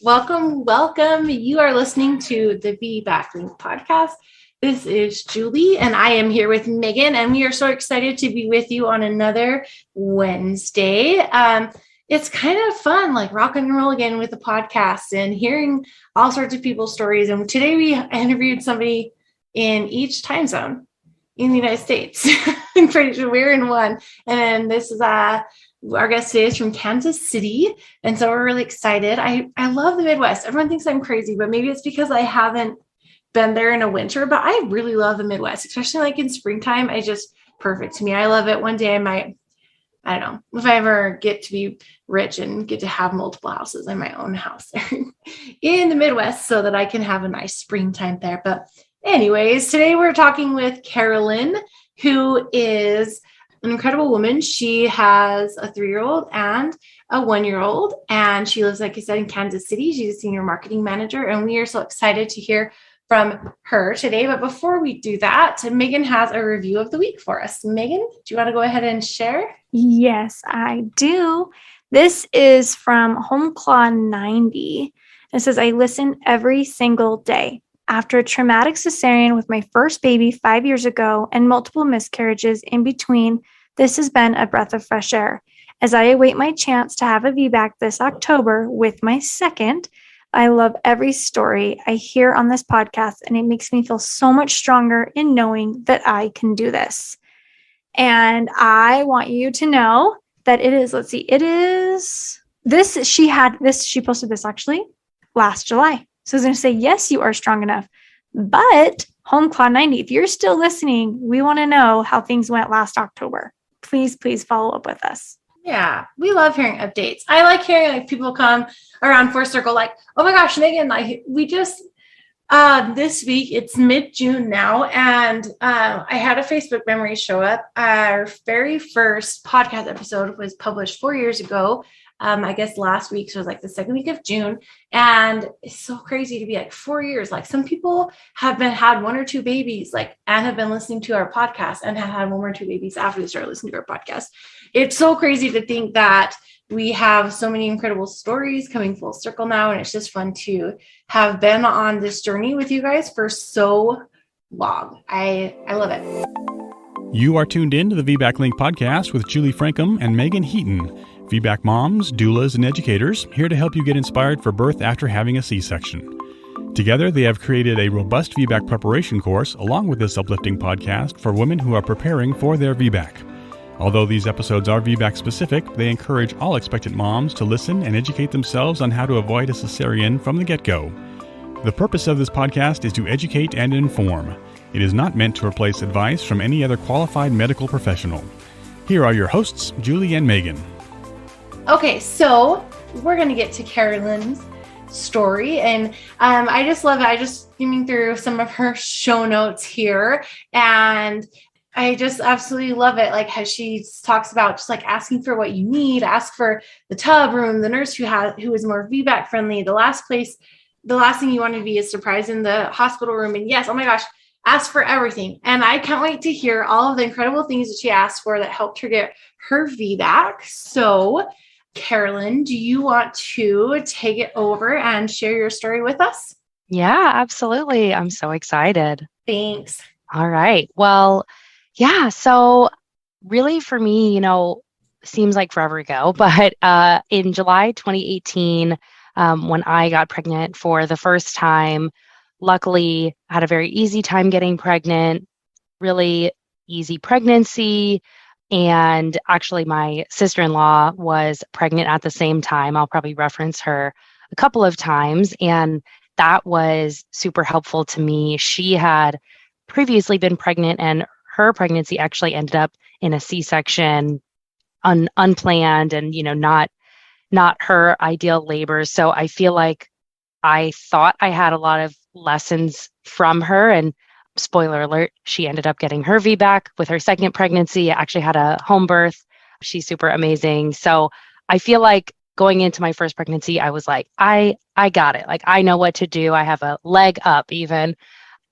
Welcome, welcome. You are listening to the VBAC podcast. This is Julie, and I am here with Megan, and we are so excited to be with you on another Wednesday. It's kind of fun, like rock and roll again with the podcast and hearing all sorts of people's stories. And today we interviewed somebody in each time zone in the United States. I'm pretty sure we're in one. And this is our guest today is from Kansas City. And so we're really excited. I love the Midwest. Everyone thinks I'm crazy, but maybe it's because I haven't been there in a winter, but I really love the Midwest, especially like in springtime. It's just perfect to me. I love it. One day I don't know, if I ever get to be rich and get to have multiple houses in my own house in the Midwest so that I can have a nice springtime there. But anyways, today we're talking with Carolyn, who is an incredible woman. She has a 3-year-old and a 1-year-old, and she lives, like I said, in Kansas City. She's a senior marketing manager, and we are so excited to hear from her today. But before we do that, Megan has a review of the week for us. Megan, do you want to go ahead and share? Yes, I do. This is from Home Claw 90. It says, I listen every single day. After a traumatic cesarean with my first baby 5 years ago and multiple miscarriages in between, this has been a breath of fresh air. As I await my chance to have a VBAC this October with my second, I love every story I hear on this podcast, and it makes me feel so much stronger in knowing that I can do this. And I want you to know that it is, she posted this actually last July. So I was going to say, yes, you are strong enough. But Home Claw 90, if you're still listening, we want to know how things went last October. Please follow up with us. Yeah, we love hearing updates. I like hearing like people come around for a circle like, oh my gosh, Megan, like we just, this week, it's mid-June now, and I had a Facebook memory show up. Our very first podcast episode was published 4 years ago. I guess last week, so it was like the second week of June. And it's so crazy to be like 4 years. Like some people have had 1 or 2 babies, like, and have been listening to our podcast and have had 1 or 2 babies after they started listening to our podcast. It's so crazy to think that we have so many incredible stories coming full circle now. And it's just fun to have been on this journey with you guys for so long. I love it. You are tuned in to the VBAC Link podcast with Julie Frankham and Megan Heaton. VBAC moms, doulas, and educators here to help you get inspired for birth after having a C-section. Together, they have created a robust VBAC preparation course along with this uplifting podcast for women who are preparing for their VBAC. Although these episodes are VBAC specific, they encourage all expectant moms to listen and educate themselves on how to avoid a cesarean from the get-go. The purpose of this podcast is to educate and inform. It is not meant to replace advice from any other qualified medical professional. Here are your hosts, Julie and Megan. Okay, so we're going to get to Carolyn's story, and I just love it. I just skimming through some of her show notes here, and I just absolutely love it. Like how she talks about just like asking for what you need, ask for the tub room, the nurse who is more VBAC friendly, the last thing you want to be is surprised in the hospital room. And yes, oh my gosh, ask for everything. And I can't wait to hear all of the incredible things that she asked for that helped her get her VBAC. So Carolyn, do you want to take it over and share your story with us? Yeah, absolutely. I'm so excited. Thanks. All right. Well, yeah. So really for me, seems like forever ago, but in July 2018, when I got pregnant for the first time, luckily I had a very easy time getting pregnant, really easy pregnancy. And actually, my sister-in-law was pregnant at the same time. I'll probably reference her a couple of times. And that was super helpful to me. She had previously been pregnant, and her pregnancy actually ended up in a C-section, unplanned, and not her ideal labor. So I feel like I thought I had a lot of lessons from her, and spoiler alert, she ended up getting her VBAC with her second pregnancy, actually had a home birth. She's super amazing. So I feel like going into my first pregnancy, I was like, I got it. Like, I know what to do. I have a leg up even.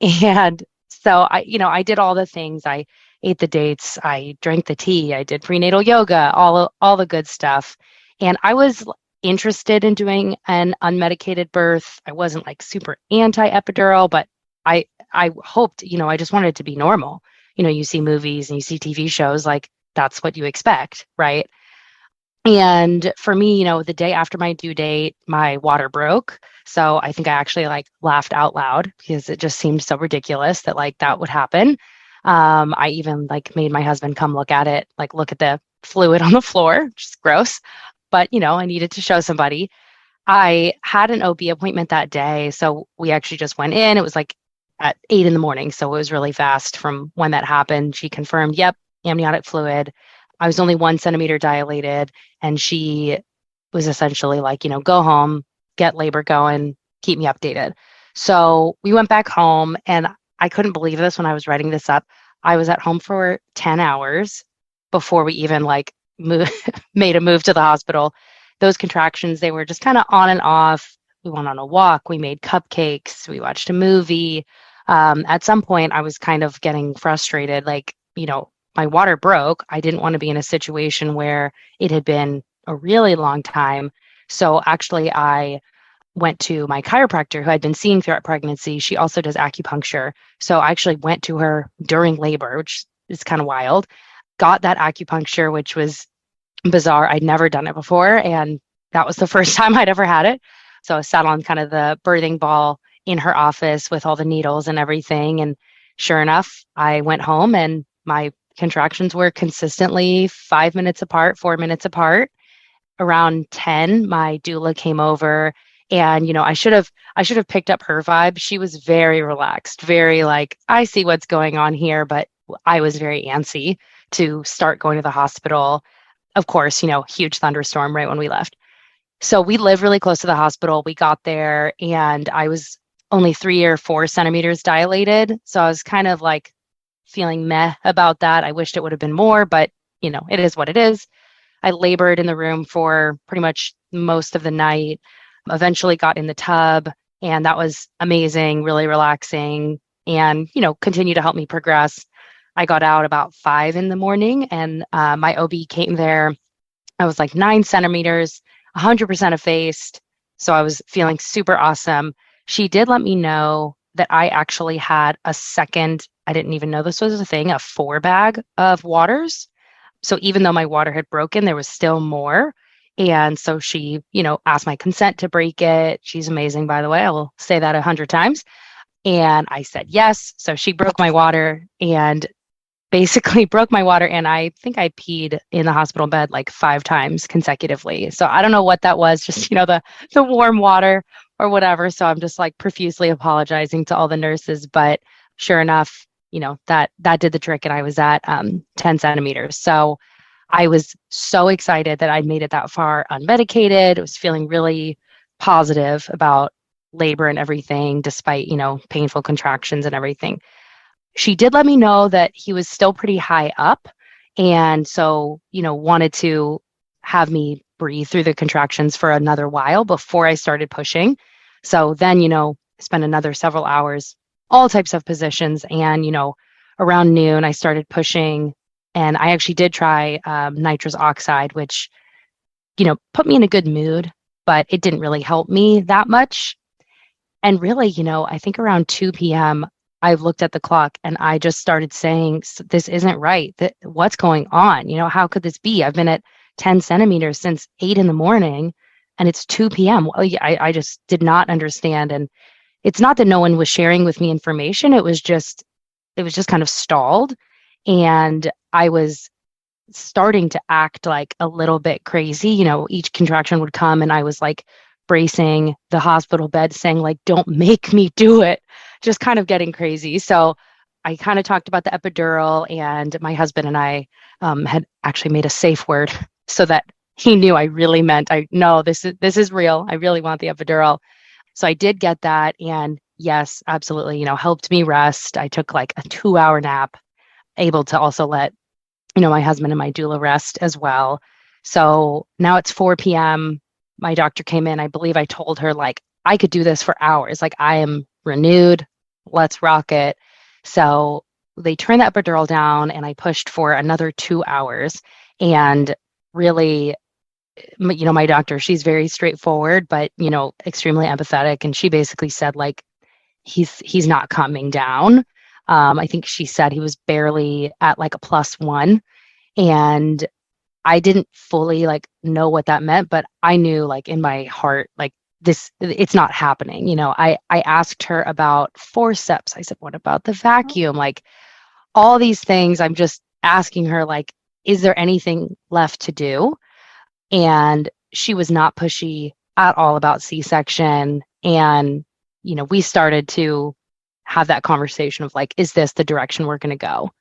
And so I did all the things. I ate the dates. I drank the tea. I did prenatal yoga, all the good stuff. And I was interested in doing an unmedicated birth. I wasn't like super anti-epidural, but I hoped, I just wanted it to be normal. You see movies and you see TV shows, like that's what you expect, right? And for me, the day after my due date, my water broke. So I think I actually like laughed out loud because it just seemed so ridiculous that like that would happen. I even like made my husband come look at it, like look at the fluid on the floor, which is gross. But, I needed to show somebody. I had an OB appointment that day. So we actually just went in. It was like at 8 a.m. So it was really fast from when that happened. She confirmed, yep, amniotic fluid. I was only 1 centimeter dilated. And she was essentially like, go home, get labor going, keep me updated. So we went back home, and I couldn't believe this when I was writing this up. I was at home for 10 hours before we even like made a move to the hospital. Those contractions, they were just kind of on and off. We went on a walk, we made cupcakes, we watched a movie. At some point, I was kind of getting frustrated. Like, my water broke. I didn't want to be in a situation where it had been a really long time. So actually, I went to my chiropractor who I'd been seeing throughout pregnancy. She also does acupuncture. So I actually went to her during labor, which is kind of wild. Got that acupuncture, which was bizarre. I'd never done it before. And that was the first time I'd ever had it. So I sat on kind of the birthing ball in her office with all the needles and everything. And sure enough, I went home and my contractions were consistently 5 minutes apart, 4 minutes apart. Around 10, my doula came over, and I should have picked up her vibe. She was very relaxed, very like, I see what's going on here, but I was very antsy to start going to the hospital. Of course, huge thunderstorm right when we left. So we live really close to the hospital. We got there and I was only 3 or 4 centimeters dilated. So I was kind of like feeling meh about that. I wished it would have been more, but it is what it is. I labored in the room for pretty much most of the night, eventually got in the tub, and that was amazing, really relaxing, and, continued to help me progress. I got out about 5 a.m, and my OB came there. I was like 9 centimeters, 100% effaced. So I was feeling super awesome. She did let me know that I actually had a second, I didn't even know this was a thing, a 4 bag of waters. So even though my water had broken, there was still more. And so she, asked my consent to break it. She's amazing, by the way. I will say that 100 times. And I said yes. So she broke my water and basically broke my water. And I think I peed in the hospital bed like 5 times consecutively. So I don't know what that was, just, the warm water or whatever. So I'm just like profusely apologizing to all the nurses. But sure enough, that did the trick. And I was at 10 centimeters. So I was so excited that I'd made it that far unmedicated. I was feeling really positive about labor and everything, despite, painful contractions and everything. She did let me know that he was still pretty high up. And so, wanted to have me breathe through the contractions for another while before I started pushing. So then, spent another several hours, all types of positions. And, around noon, I started pushing. And I actually did try nitrous oxide, which, put me in a good mood, but it didn't really help me that much. And really, I think around 2 p.m., I looked at the clock and I just started saying, this isn't right. What's going on? How could this be? I've been at 10 centimeters since 8 a.m. and it's 2 p.m. Well, I just did not understand. And it's not that no one was sharing with me information. It was just kind of stalled. And I was starting to act like a little bit crazy. Each contraction would come and I was like bracing the hospital bed saying like, don't make me do it. Just kind of getting crazy. So I kind of talked about the epidural, and my husband and I had actually made a safe word so that he knew I really meant, this is real. I really want the epidural. So I did get that. And yes, absolutely, helped me rest. I took like a 2-hour nap, able to also let, my husband and my doula rest as well. So now it's 4 p.m. My doctor came in. I believe I told her like, I could do this for hours. Like, I am renewed. Let's rock it. So they turned the epidural down and I pushed for another 2 hours. And really, my doctor, she's very straightforward, but, extremely empathetic. And she basically said, like, he's not coming down. I think she said he was barely at like a +1. And I didn't fully like know what that meant, but I knew like in my heart, like it's not happening. I asked her about forceps. I said, what about the vacuum? Like all these things, I'm just asking her, like, is there anything left to do? And she was not pushy at all about C-section. And, we started to have that conversation of like, is this the direction we're going to go?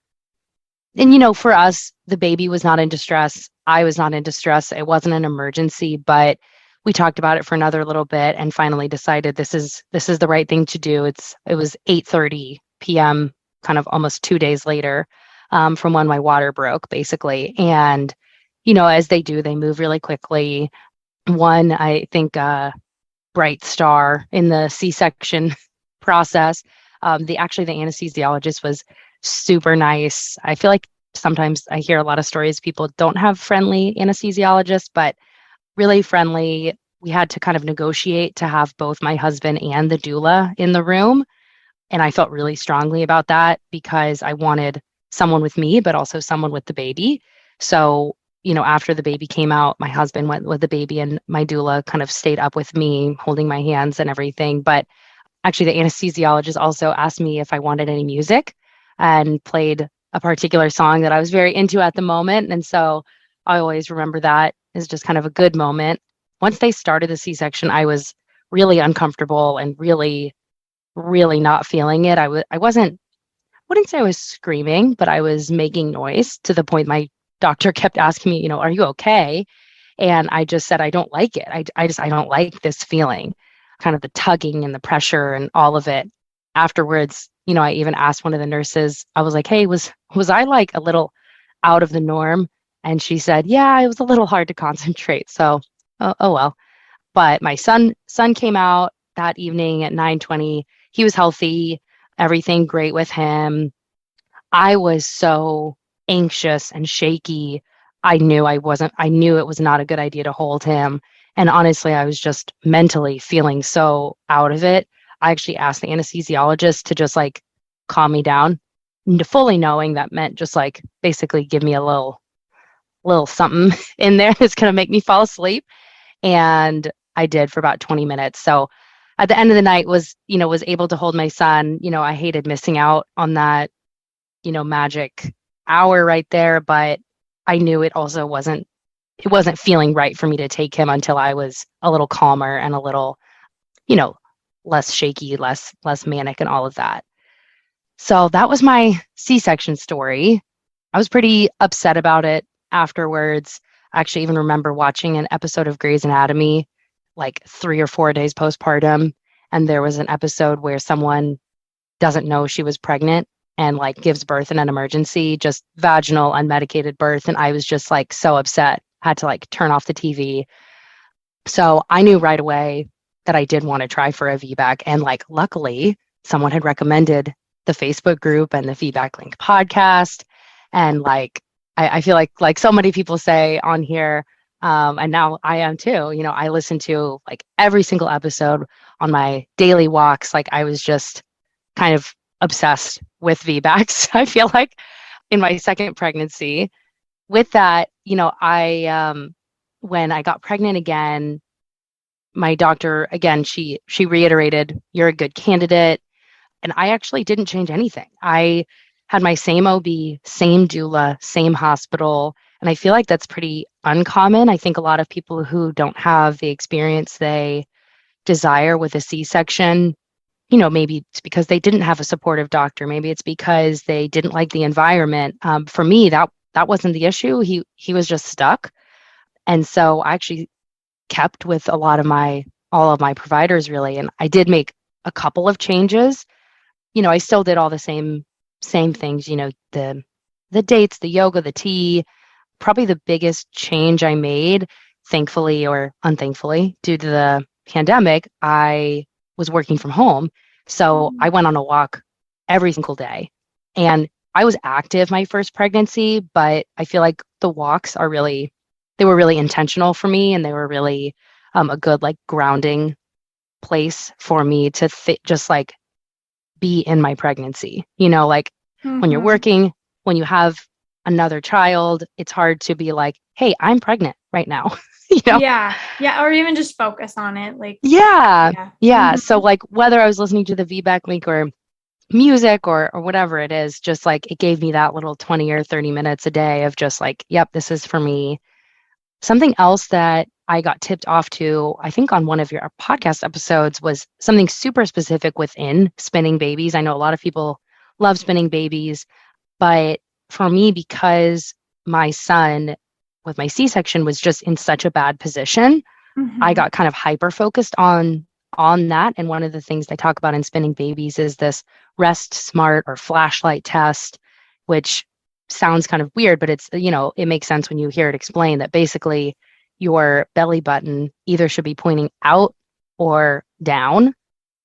And, for us, the baby was not in distress. I was not in distress. It wasn't an emergency, but we talked about it for another little bit and finally decided this is the right thing to do. It was 8:30 p.m., kind of almost 2 days later, from when my water broke, basically. And, as they do, they move really quickly. One, I think, bright star in the C-section process. The anesthesiologist was super nice. I feel like sometimes I hear a lot of stories, people don't have friendly anesthesiologists, but really friendly. We had to kind of negotiate to have both my husband and the doula in the room. And I felt really strongly about that because I wanted someone with me, but also someone with the baby. So, after the baby came out, my husband went with the baby and my doula kind of stayed up with me, holding my hands and everything. But actually, the anesthesiologist also asked me if I wanted any music and played a particular song that I was very into at the moment. And so I always remember that as just kind of a good moment. Once they started the C-section, I was really uncomfortable and really, really not feeling it. I wouldn't say I was screaming, but I was making noise to the point my doctor kept asking me, are you okay? And I just said, I don't like it. I don't like this feeling, kind of the tugging and the pressure and all of it. Afterwards, I even asked one of the nurses, I was like, hey, was I like a little out of the norm? And she said, yeah, it was a little hard to concentrate. So, oh well. But my son came out that evening at 9:20. He was healthy, everything great with him. I was so anxious and shaky. I knew it was not a good idea to hold him. And honestly, I was just mentally feeling so out of it. I actually asked the anesthesiologist to just like calm me down, fully knowing that meant just like basically give me a little something in there that's going to make me fall asleep. And I did for about 20 minutes. So at the end of the night was able to hold my son. I hated missing out on that, magic hour right there, but I knew it also wasn't feeling right for me to take him until I was a little calmer and a little, less shaky, less manic and all of that. So that was my C-section story. I was pretty upset about it afterwards. I actually even remember watching an episode of Grey's Anatomy like 3 or 4 days postpartum. And there was an episode where someone doesn't know she was pregnant and like gives birth in an emergency, just vaginal unmedicated birth. And I was just like so upset, had to like turn off the TV. So I knew right away that I did want to try for a VBAC. And like, luckily someone had recommended the Facebook group and the VBAC Link podcast. And like, I feel like so many people say on here, and now I am too, I listen to like every single episode on my daily walks. Like I was just kind of obsessed with VBACs. I feel like in my second pregnancy with that, I, when I got pregnant again, my doctor, again, she reiterated, you're a good candidate. And I actually didn't change anything. I had my same OB, same doula, same hospital. And I feel like that's pretty uncommon. I think a lot of people who don't have the experience they desire with a C-section, maybe it's because they didn't have a supportive doctor. Maybe it's because they didn't like the environment. For me, that wasn't the issue. He was just stuck. And so I actually kept with all of my providers really. And I did make a couple of changes. I still did all the same things, the dates, the yoga, the tea. Probably the biggest change I made, thankfully or unthankfully, due to the pandemic, I was working from home. So I went on a walk every single day. And I was active my first pregnancy, but I feel like the walks are really were really intentional for me, and they were really a good like grounding place for me to just like be in my pregnancy. Like when you're working, when you have another child, it's hard to be like, hey, I'm pregnant right now. Yeah. Or even just focus on it. Like, yeah. So like whether I was listening to the VBAC link or music or whatever it is, just like it gave me that little 20 or 30 minutes a day of just like, yep, this is for me. Something else that I got tipped off to, I think on one of your podcast episodes, was something super specific within spinning babies. I know a lot of people love spinning babies, but for me, because my son with my C-section was just in such a bad position, I got kind of hyper focused on that. And one of the things they talk about in spinning babies is this rest smart or flashlight test, which sounds kind of weird, but it's, it makes sense when you hear it explained that basically your belly button either should be pointing out or down,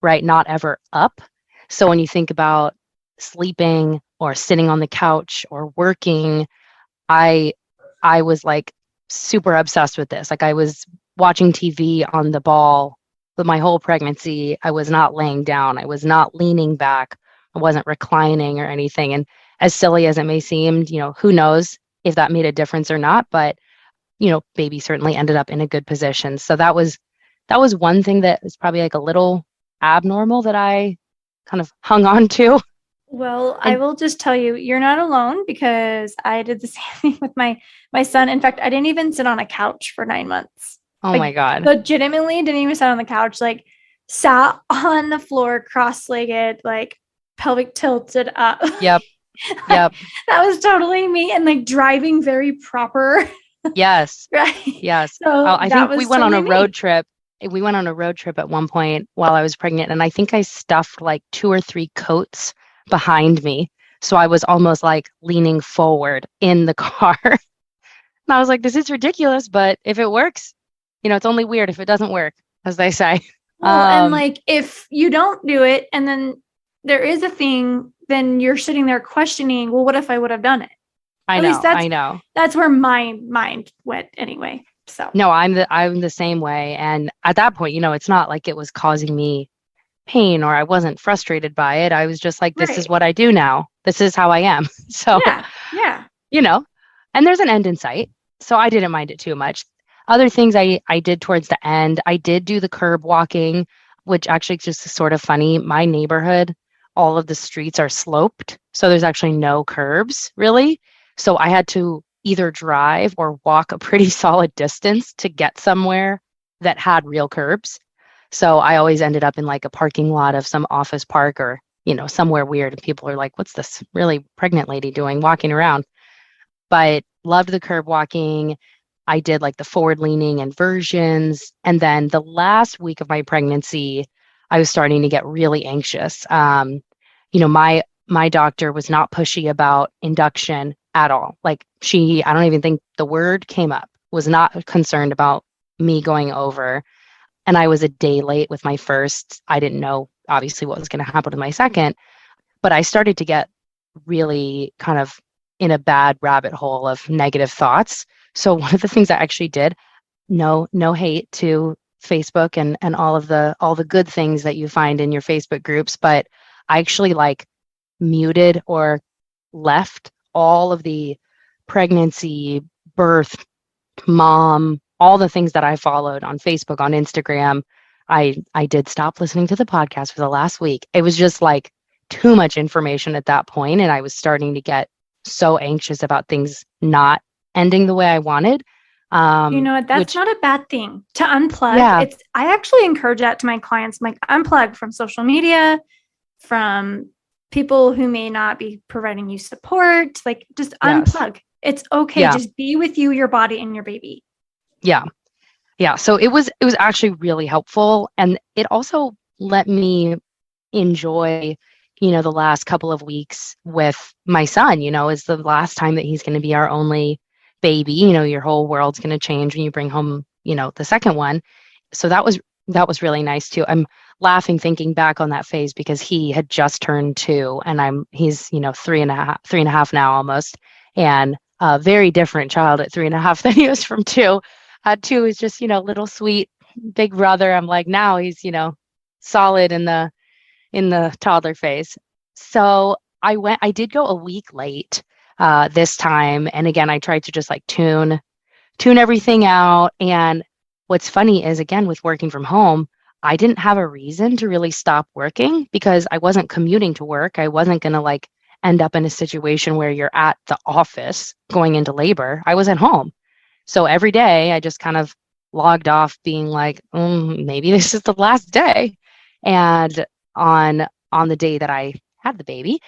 right? Not ever up. So when you think about sleeping or sitting on the couch or working, I was like super obsessed with this. Like I was watching TV on the ball with my whole pregnancy. I was not laying down. I was not leaning back. I wasn't reclining or anything. And as silly as it may seem, who knows if that made a difference or not, but baby certainly ended up in a good position. So that was one thing that was probably like a little abnormal that I kind of hung on to. Well, I will just tell you, you're not alone, because I did the same thing with my son. In fact, I didn't even sit on a couch for 9 months. Oh my God. Legitimately didn't even sit on the couch, like sat on the floor, cross-legged, like pelvic tilted up. Yep. That was totally me, and like driving very proper. Yes. Right. Yes. So I think we went on a totally road trip. We went on a road trip at one point while I was pregnant, and I think I stuffed like 2 or 3 coats behind me. So I was almost like leaning forward in the car. And I was like, this is ridiculous, but if it works, it's only weird if it doesn't work, as they say. Well, and like if you don't do it and then there is a thing, then you're sitting there questioning, well, what if I would have done it? I know. That's where my mind went anyway. So no, I'm the same way. And at that point, it's not like it was causing me pain or I wasn't frustrated by it. I was just like, this is what I do now. This is how I am. So, yeah. And there's an end in sight. So I didn't mind it too much. Other things I did towards the end, I did do the curb walking, which actually just sort of funny. My neighborhood, all of the streets are sloped. So there's actually no curbs really. So I had to either drive or walk a pretty solid distance to get somewhere that had real curbs. So I always ended up in like a parking lot of some office park or, somewhere weird. And people are like, what's this really pregnant lady doing walking around? But loved the curb walking. I did like the forward leaning inversions. And then the last week of my pregnancy, I was starting to get really anxious. My doctor was not pushy about induction at all. Like I don't even think the word came up, was not concerned about me going over. And I was a day late with my first. I didn't know obviously what was going to happen with my second, but I started to get really kind of in a bad rabbit hole of negative thoughts. So one of the things I actually did, no hate to Facebook and all the good things that you find in your Facebook groups, but I actually like muted or left all of the pregnancy, birth, mom, all the things that I followed on Facebook, on Instagram. I did stop listening to the podcast for the last week. It was just like too much information at that point, and I was starting to get so anxious about things not ending the way I wanted. That's not a bad thing to unplug. Yeah. I actually encourage that to my clients. I'm like, unplug from social media, from people who may not be providing you support. Like, just unplug. It's okay. Yeah. Just be with you, your body, and your baby. Yeah. Yeah. So it was actually really helpful. And it also let me enjoy, the last couple of weeks with my son. Is the last time that he's going to be our only baby. Your whole world's going to change when you bring home, the second one. So that was really nice too. I'm laughing thinking back on that phase because he had just turned 2 and he's 3.5 now almost. And a very different child at 3.5 than he was from 2. 2 is just, little sweet big brother. I'm like, now he's, solid in the toddler phase. So I did go a week late this time. And again, I tried to just like tune everything out. And what's funny is, again, with working from home, I didn't have a reason to really stop working because I wasn't commuting to work. I wasn't going to like end up in a situation where you're at the office going into labor. I was at home. So every day I just kind of logged off being like, maybe this is the last day. And on the day that I had the baby,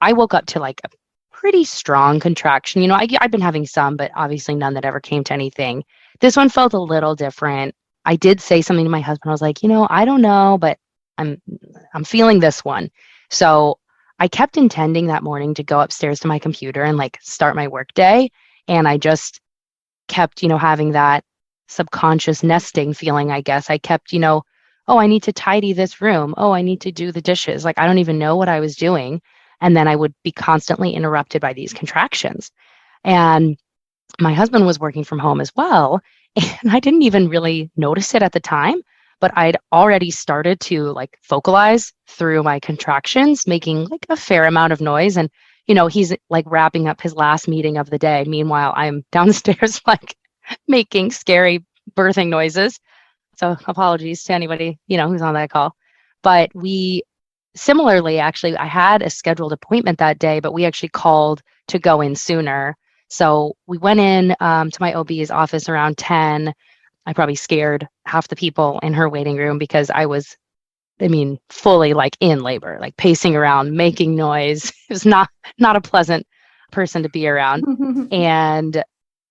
I woke up to like a pretty strong contraction. I've been having some, but obviously none that ever came to anything. This one felt a little different. I did say something to my husband. I was like, I don't know, but I'm feeling this one. So I kept intending that morning to go upstairs to my computer and like start my work day. And I just kept, having that subconscious nesting feeling, I guess. I kept, oh, I need to tidy this room. Oh, I need to do the dishes. Like, I don't even know what I was doing. And then I would be constantly interrupted by these contractions. And my husband was working from home as well. And I didn't even really notice it at the time, but I'd already started to like vocalize through my contractions, making like a fair amount of noise. And, he's like wrapping up his last meeting of the day. Meanwhile, I'm downstairs like making scary birthing noises. So apologies to anybody, who's on that call. But we similarly, actually, I had a scheduled appointment that day, but we actually called to go in sooner. So we went in to my OB's office around 10. I probably scared half the people in her waiting room because I was, fully like in labor, like pacing around, making noise. It was not a pleasant person to be around. And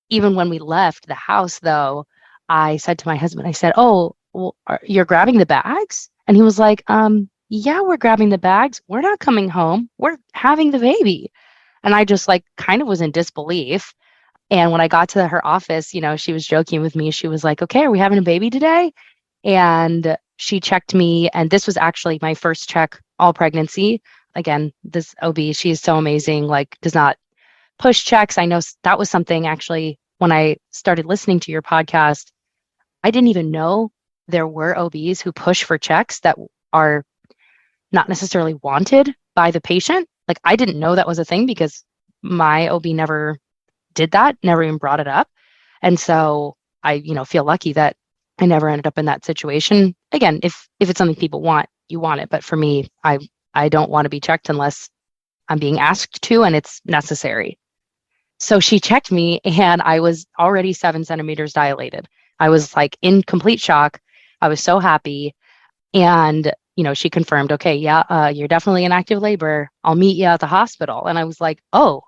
even when we left the house, though, I said to my husband, I said, oh, well, you're grabbing the bags? And he was like, yeah, we're grabbing the bags. We're not coming home. We're having the baby. And I just like kind of was in disbelief. And when I got to her office, she was joking with me. She was like, okay, are we having a baby today? And she checked me. And this was actually my first check all pregnancy. Again, this OB, she is so amazing, like does not push checks. I know that was something actually when I started listening to your podcast, I didn't even know there were OBs who push for checks that are not necessarily wanted by the patient. Like I didn't know that was a thing because my OB never did that, never even brought it up. And so I, feel lucky that I never ended up in that situation. Again, if it's something people want, you want it. But for me, I don't want to be checked unless I'm being asked to and it's necessary. So she checked me and I was already 7 centimeters dilated. I was like in complete shock. I was so happy. And, she confirmed, okay, yeah, you're definitely in active labor. I'll meet you at the hospital. And I was like, oh,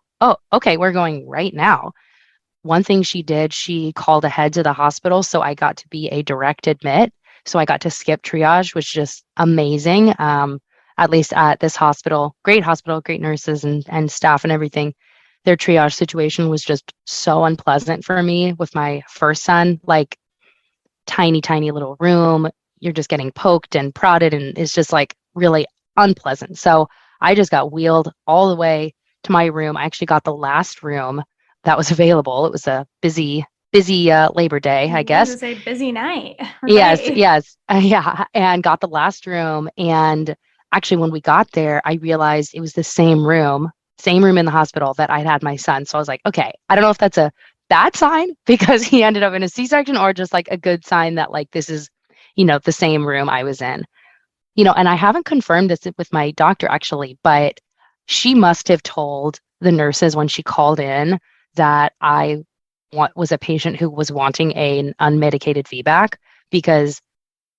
okay, we're going right now. One thing she did, she called ahead to the hospital. So I got to be a direct admit. So I got to skip triage, which is just amazing. At least at this hospital, great nurses and staff and everything. Their triage situation was just so unpleasant for me with my first son, like tiny little room. You're just getting poked and prodded and it's just like really unpleasant. So I just got wheeled all the way to my room. I actually got the last room that was available. It was a busy Labor Day, I guess. It was a busy night. Right? Yes. Yeah. And got the last room. And actually when we got there, I realized it was the same room in the hospital that I'd had my son. So I was like, okay, I don't know if that's a bad sign because he ended up in a C-section or just like a good sign that like this is, the same room I was in, and I haven't confirmed this with my doctor actually, but she must have told the nurses when she called in that I was a patient who was wanting an unmedicated VBAC, because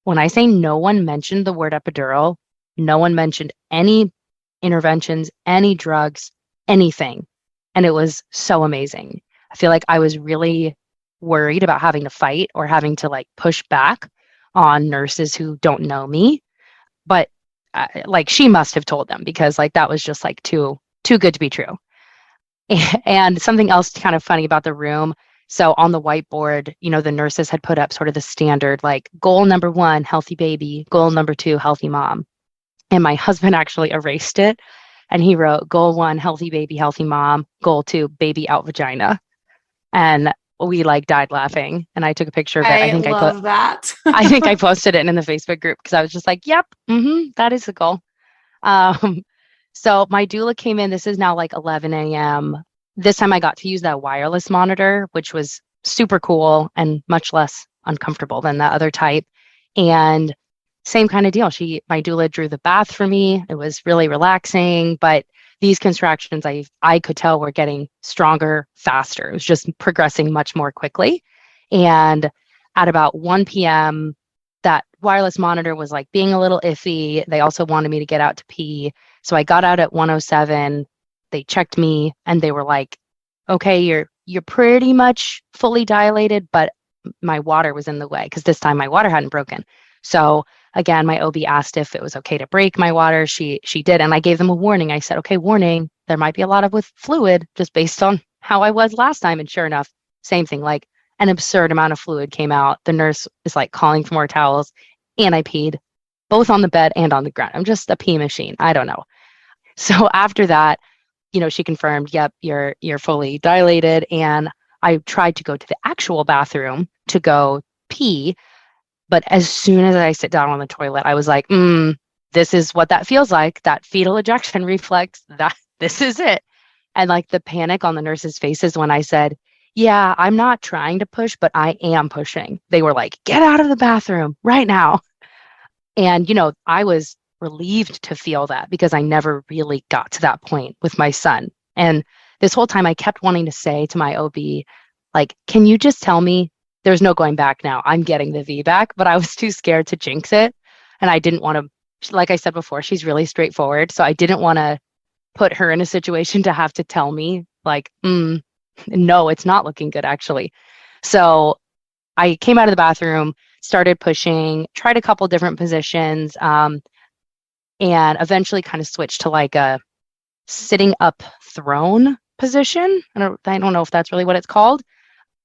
when I say no one mentioned the word epidural, no one mentioned any interventions, any drugs, anything. And it was so amazing. I feel like I was really worried about having to fight or having to like push back on nurses who don't know me. But like she must have told them because like that was just like too good to be true. And something else kind of funny about the room. So on the whiteboard, the nurses had put up sort of the standard like goal number 1, healthy baby, goal number 2, healthy mom. And my husband actually erased it and he wrote goal 1, healthy baby, healthy mom, goal 2, baby out vagina. And we like died laughing. And I took a picture of it. I love that. I think I posted it in the Facebook group because I was just like, yep, that is the goal. So my doula came in. This is now like 11 a.m. This time I got to use that wireless monitor, which was super cool and much less uncomfortable than the other type. And same kind of deal. My doula drew the bath for me. It was really relaxing, but these contractions I could tell were getting stronger, faster. It was just progressing much more quickly. And at about 1 p.m., that wireless monitor was like being a little iffy. They also wanted me to get out to pee. So I got out at 1:07. They checked me and they were like, okay, you're pretty much fully dilated, but my water was in the way because this time my water hadn't broken. So again, my OB asked if it was okay to break my water. She did. And I gave them a warning. I said, okay, warning, there might be a lot of with fluid just based on how I was last time. And sure enough, same thing, like an absurd amount of fluid came out. The nurse is like calling for more towels and I peed both on the bed and on the ground. I'm just a pee machine. I don't know. So after that, she confirmed, yep, you're fully dilated. And I tried to go to the actual bathroom to go pee. But as soon as I sit down on the toilet, I was like, this is what that feels like, that fetal ejection reflex, this is it. And like the panic on the nurses' faces when I said, yeah, I'm not trying to push, but I am pushing. They were like, get out of the bathroom right now. And, I was relieved to feel that because I never really got to that point with my son. And this whole time I kept wanting to say to my OB, like, can you just tell me there's no going back now? I'm getting the VBAC, but I was too scared to jinx it. And I didn't want to, like I said before, she's really straightforward. So I didn't want to put her in a situation to have to tell me like, no, it's not looking good actually. So I came out of the bathroom, started pushing, tried a couple different positions, and eventually kind of switched to like a sitting up throne position. I don't know if that's really what it's called.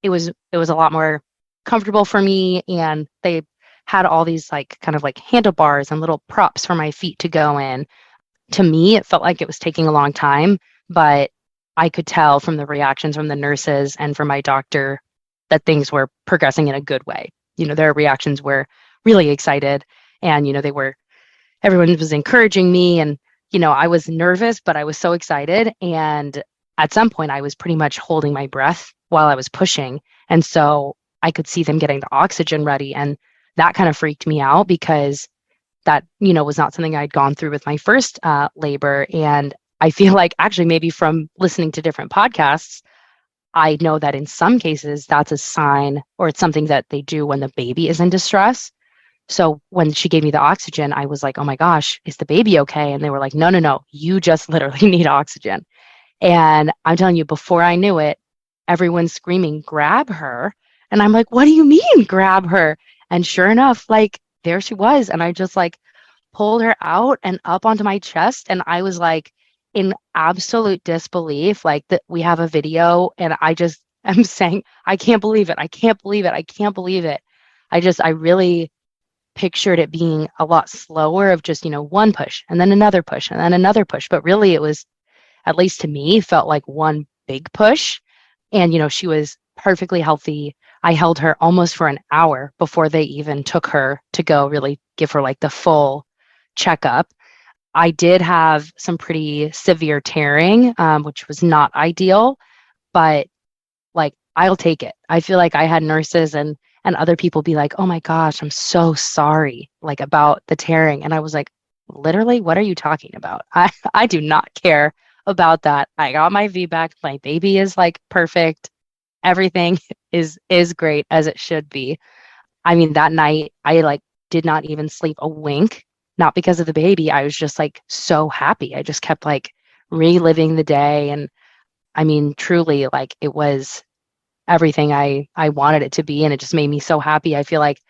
It was a lot more comfortable for me, and they had all these like kind of like handlebars and little props for my feet to go in. To me, it felt like it was taking a long time, but I could tell from the reactions from the nurses and from my doctor that things were progressing in a good way. Their reactions were really excited, and everyone was encouraging me, and I was nervous, but I was so excited. And at some point I was pretty much holding my breath while I was pushing. And so I could see them getting the oxygen ready. And that kind of freaked me out because that, was not something I'd gone through with my first labor. And I feel like actually maybe from listening to different podcasts, I know that in some cases that's a sign, or it's something that they do when the baby is in distress. So when she gave me the oxygen, I was like, oh my gosh, is the baby okay? And they were like, no, you just literally need oxygen. And I'm telling you, before I knew it, everyone's screaming, grab her. And I'm like, what do you mean grab her? And sure enough, like there she was. And I just like pulled her out and up onto my chest. And I was like in absolute disbelief, like that we have a video. And I just am saying, I can't believe it. I can't believe it. I can't believe it. I really pictured it being a lot slower of just, one push and then another push and then another push. But really it was, at least to me, felt like one big push. And, she was perfectly healthy. I held her almost for an hour before they even took her to go really give her like the full checkup. I did have some pretty severe tearing, which was not ideal, but like, I'll take it. I feel like I had nurses and other people be like, oh my gosh, I'm so sorry, like about the tearing. And I was like, literally, what are you talking about? I do not care about that. I got my VBAC. My baby is like perfect. Everything is great as it should be. I mean, that night I like did not even sleep a wink, not because of the baby. I was just like so happy. I just kept like reliving the day. And I mean, truly, like it was everything I wanted it to be. And it just made me so happy. I feel like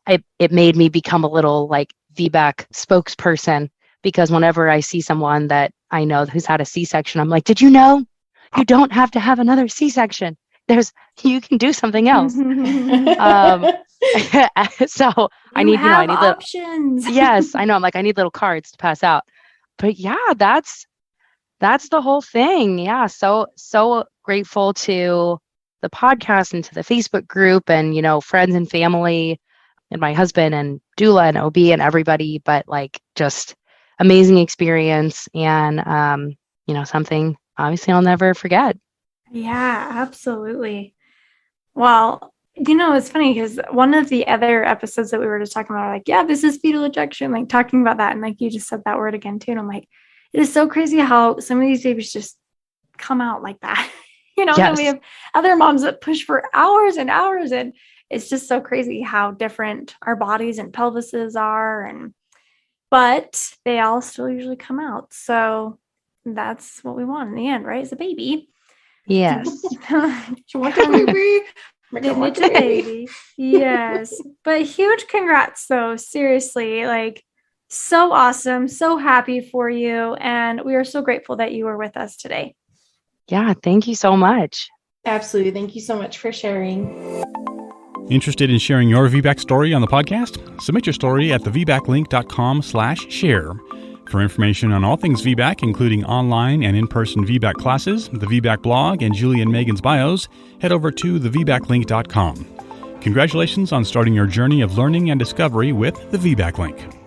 it made me become a little like VBAC spokesperson, because whenever I see someone that I know who's had a C-section, I'm like, did you know you don't have to have another C-section? You can do something else. So I need little options. Yes, I know. I'm like, I need little cards to pass out. But yeah, that's the whole thing. Yeah. So grateful to the podcast and to the Facebook group and, friends and family and my husband and doula and OB and everybody, but like just amazing experience and, something obviously I'll never forget. Yeah, absolutely. Well, it's funny because one of the other episodes that we were just talking about, like, yeah, this is fetal ejection, like talking about that. And like you just said that word again too. And I'm like, it is so crazy how some of these babies just come out like that. Yes. And we have other moms that push for hours and hours. And it's just so crazy how different our bodies and pelvises are. But they all still usually come out. So that's what we want in the end, right? Is a baby. Yes. You want a baby? It's a baby. Yes. But huge congrats though. Seriously, like so awesome. So happy for you. And we are so grateful that you were with us today. Yeah. Thank you so much. Absolutely. Thank you so much for sharing. Interested in sharing your VBAC story on the podcast? Submit your story at thevbaclink.com/share. For information on all things VBAC, including online and in-person VBAC classes, the VBAC blog, and Julie and Megan's bios, head over to thevbaclink.com. Congratulations on starting your journey of learning and discovery with the VBAC Link.